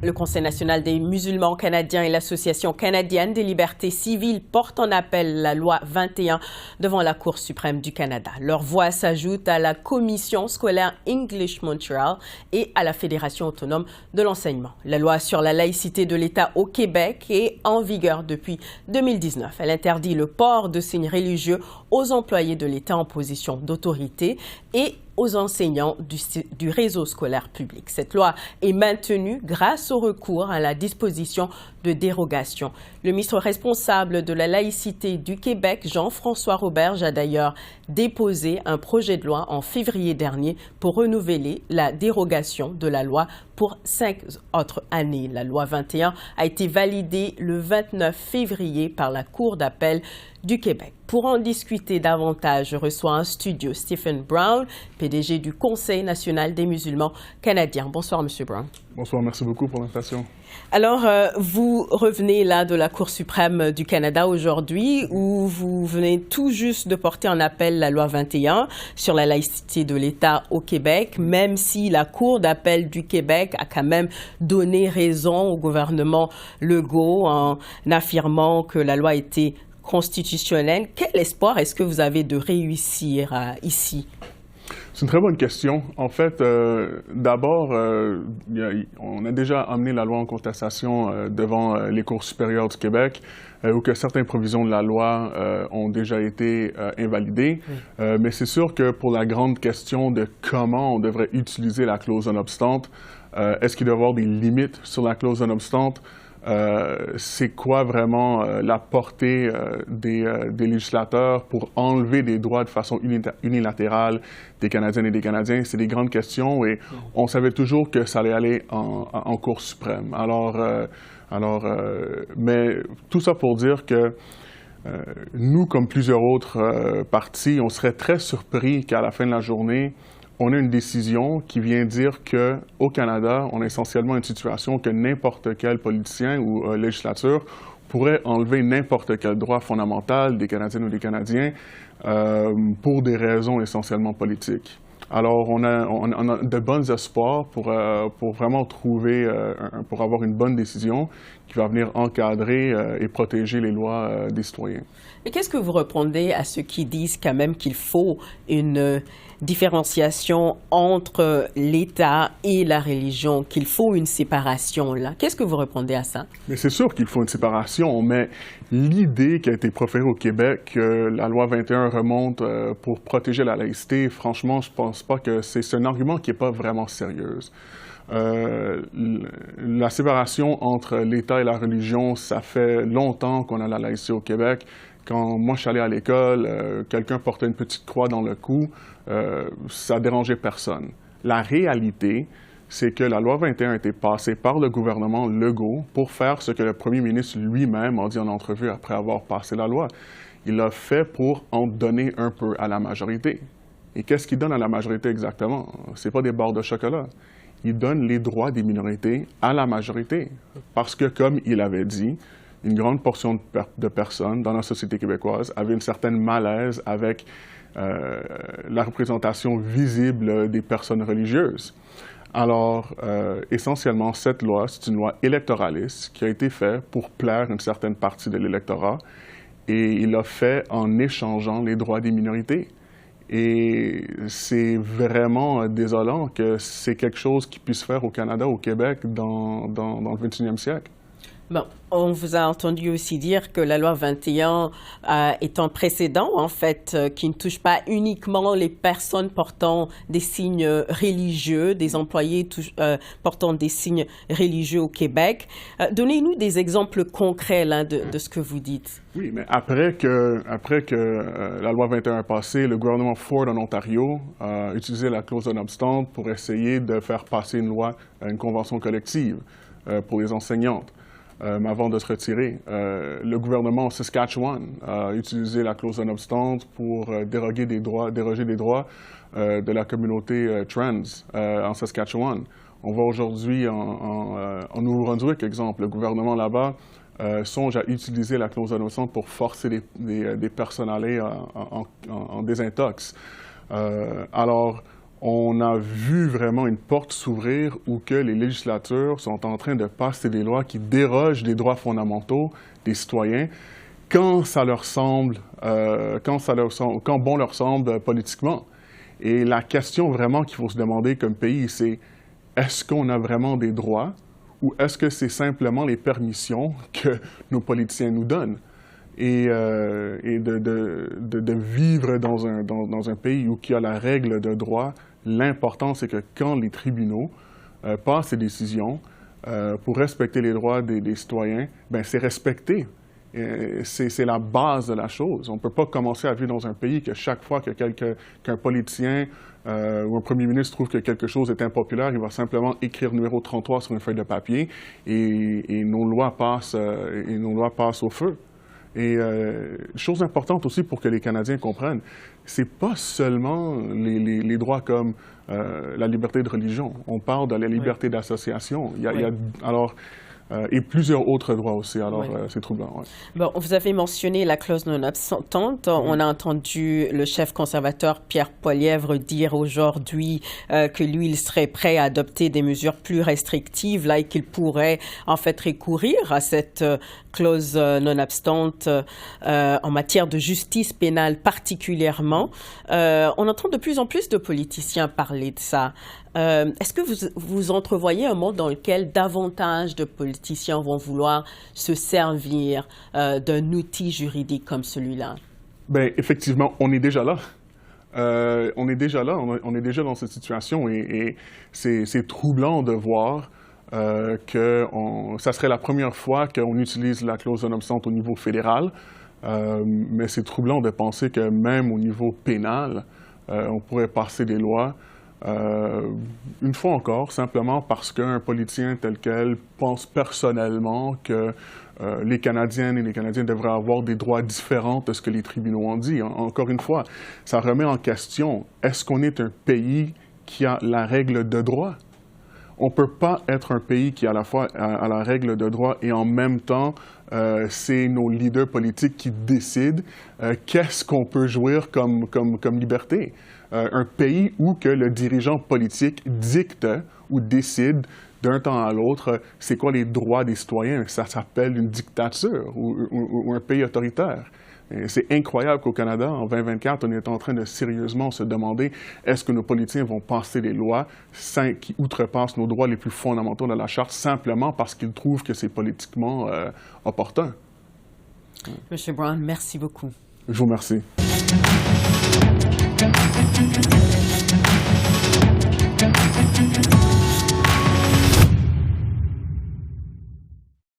Le Conseil national des musulmans canadiens et l'Association canadienne des libertés civiles portent en appel la loi 21 devant la Cour suprême du Canada. Leur voix s'ajoute à la Commission scolaire English Montreal et à la Fédération autonome de l'enseignement. La loi sur la laïcité de l'État au Québec est en vigueur depuis 2019. Elle interdit le port de signes religieux aux employés de l'État en position d'autorité et aux enseignants du réseau scolaire public. Cette loi est maintenue grâce au recours à la disposition de dérogation. Le ministre responsable de la laïcité du Québec, Jean-François Roberge, a d'ailleurs déposé un projet de loi en février dernier pour renouveler la dérogation de la loi pour 5 autres années. La loi 21 a été validée le 29 février par la Cour d'appel du Québec. Pour en discuter davantage, je reçois en studio Stephen Brown, PDG du Conseil national des musulmans canadiens. Bonsoir, M. Brown. Bonsoir, merci beaucoup pour l'invitation. Alors, vous revenez là de la Cour suprême du Canada aujourd'hui où vous venez tout juste de porter en appel la loi 21 sur la laïcité de l'État au Québec, même si la Cour d'appel du Québec a quand même donné raison au gouvernement Legault en affirmant que la loi était constitutionnelle. Quel espoir est-ce que vous avez de réussir ici? C'est une très bonne question. En fait, d'abord, on a déjà amené la loi en contestation devant les cours supérieures du Québec, où que certaines provisions de la loi ont déjà été invalidées. Mais c'est sûr que pour la grande question de comment on devrait utiliser la clause non-obstante, est-ce qu'il doit y avoir des limites sur la clause non-obstante? C'est quoi vraiment la portée des législateurs pour enlever des droits de façon unilatérale des Canadiennes et des Canadiens? C'est des grandes questions et on savait toujours que ça allait aller en Cour suprême. Mais tout ça pour dire que nous, comme plusieurs autres partis, on serait très surpris qu'à la fin de la journée, on a une décision qui vient dire qu'au Canada, on a essentiellement une situation que n'importe quel politicien ou législature pourrait enlever n'importe quel droit fondamental des Canadiennes ou des Canadiens pour des raisons essentiellement politiques. Alors, on a de bons espoirs pour vraiment trouver, pour avoir une bonne décision qui va venir encadrer et protéger les lois des citoyens. Et qu'est-ce que vous répondez à ceux qui disent quand même qu'il faut une différenciation entre l'État et la religion, qu'il faut une séparation là? Qu'est-ce que vous répondez à ça? Mais c'est sûr qu'il faut une séparation, mais l'idée qui a été proférée au Québec, que la loi 21 remonte pour protéger la laïcité, franchement, je pense pas que c'est un argument qui n'est pas vraiment sérieux. La séparation entre l'État et la religion, ça fait longtemps qu'on a la laïcité au Québec. Quand moi je suis allé à l'école, quelqu'un portait une petite croix dans le cou, ça dérangeait personne. La réalité, c'est que la loi 21 a été passée par le gouvernement Legault pour faire ce que le premier ministre lui-même a dit en entrevue après avoir passé la loi. Il l'a fait pour en donner un peu à la majorité. Et qu'est-ce qu'il donne à la majorité exactement? Ce n'est pas des barres de chocolat. Il donne les droits des minorités à la majorité. Parce que, comme il avait dit, une grande portion de personnes dans la société québécoise avaient une certaine malaise avec la représentation visible des personnes religieuses. Alors, essentiellement, cette loi, c'est une loi électoraliste qui a été faite pour plaire une certaine partie de l'électorat et il l'a fait en échangeant les droits des minorités. Et c'est vraiment désolant que c'est quelque chose qui puisse faire au Canada, au Québec, dans le 21e siècle. Bon, on vous a entendu aussi dire que la loi 21 est un précédent, en fait, qui ne touche pas uniquement les personnes portant des signes religieux, des employés portant des signes religieux au Québec. Donnez-nous des exemples concrets là, de ce que vous dites. Oui, mais après que la loi 21 est passée, le gouvernement Ford en Ontario a utilisé la clause non-obstante pour essayer de faire passer une loi, une convention collective pour les enseignantes. Mais avant de se retirer, le gouvernement Saskatchewan a utilisé la clause non-obstante pour déroger des droits de la communauté trans en Saskatchewan. On voit aujourd'hui en Nouveau-Brunswick, exemple, le gouvernement là-bas songe à utiliser la clause non-obstante pour forcer des personnes à aller en désintox. Alors, on a vu vraiment une porte s'ouvrir où que les législateurs sont en train de passer des lois qui dérogent des droits fondamentaux des citoyens quand ça leur semble, quand bon leur semble politiquement. Et la question vraiment qu'il faut se demander comme pays, c'est est-ce qu'on a vraiment des droits ou est-ce que c'est simplement les permissions que nos politiciens nous donnent? Et de vivre dans un pays où il y a la règle de droit, l'important, c'est que quand les tribunaux passent ces décisions pour respecter les droits des citoyens, ben c'est respecté. C'est la base de la chose. On ne peut pas commencer à vivre dans un pays que chaque fois qu'un politicien ou un premier ministre trouve que quelque chose est impopulaire, il va simplement écrire numéro 33 sur une feuille de papier et nos lois passent au feu. Et chose importante aussi pour que les Canadiens comprennent, c'est pas seulement les droits comme la liberté de religion. On parle de la liberté d'association. Et plusieurs autres droits aussi. Alors, c'est troublant. Ouais. Bon, vous avez mentionné la clause non obstante. On a entendu le chef conservateur Pierre Poilievre dire aujourd'hui que lui, il serait prêt à adopter des mesures plus restrictives là, et qu'il pourrait en fait recourir à cette clause non obstante en matière de justice pénale particulièrement. On entend de plus en plus de politiciens parler de ça. Est-ce que vous entrevoyez un monde dans lequel davantage de politiciens vont vouloir se servir d'un outil juridique comme celui-là? Bien, effectivement, on est déjà là. On est déjà là, on est déjà dans cette situation et c'est troublant de voir que ça serait la première fois qu'on utilise la clause non obstante au niveau fédéral, mais c'est troublant de penser que même au niveau pénal, on pourrait passer des lois. Une fois encore, simplement parce qu'un politicien tel quel pense personnellement que les Canadiennes et les Canadiens devraient avoir des droits différents de ce que les tribunaux ont dit. Encore une fois, ça remet en question, est-ce qu'on est un pays qui a la règle de droit? On ne peut pas être un pays qui à la fois a la règle de droit et en même temps, c'est nos leaders politiques qui décident qu'est-ce qu'on peut jouir comme liberté. Un pays où que le dirigeant politique dicte ou décide d'un temps à l'autre c'est quoi les droits des citoyens. Ça s'appelle une dictature ou un pays autoritaire. C'est incroyable qu'au Canada, en 2024, on est en train de sérieusement se demander est-ce que nos politiciens vont passer des lois qui outrepassent nos droits les plus fondamentaux de la Charte simplement parce qu'ils trouvent que c'est politiquement opportun. M. Brown, merci beaucoup. Je vous remercie.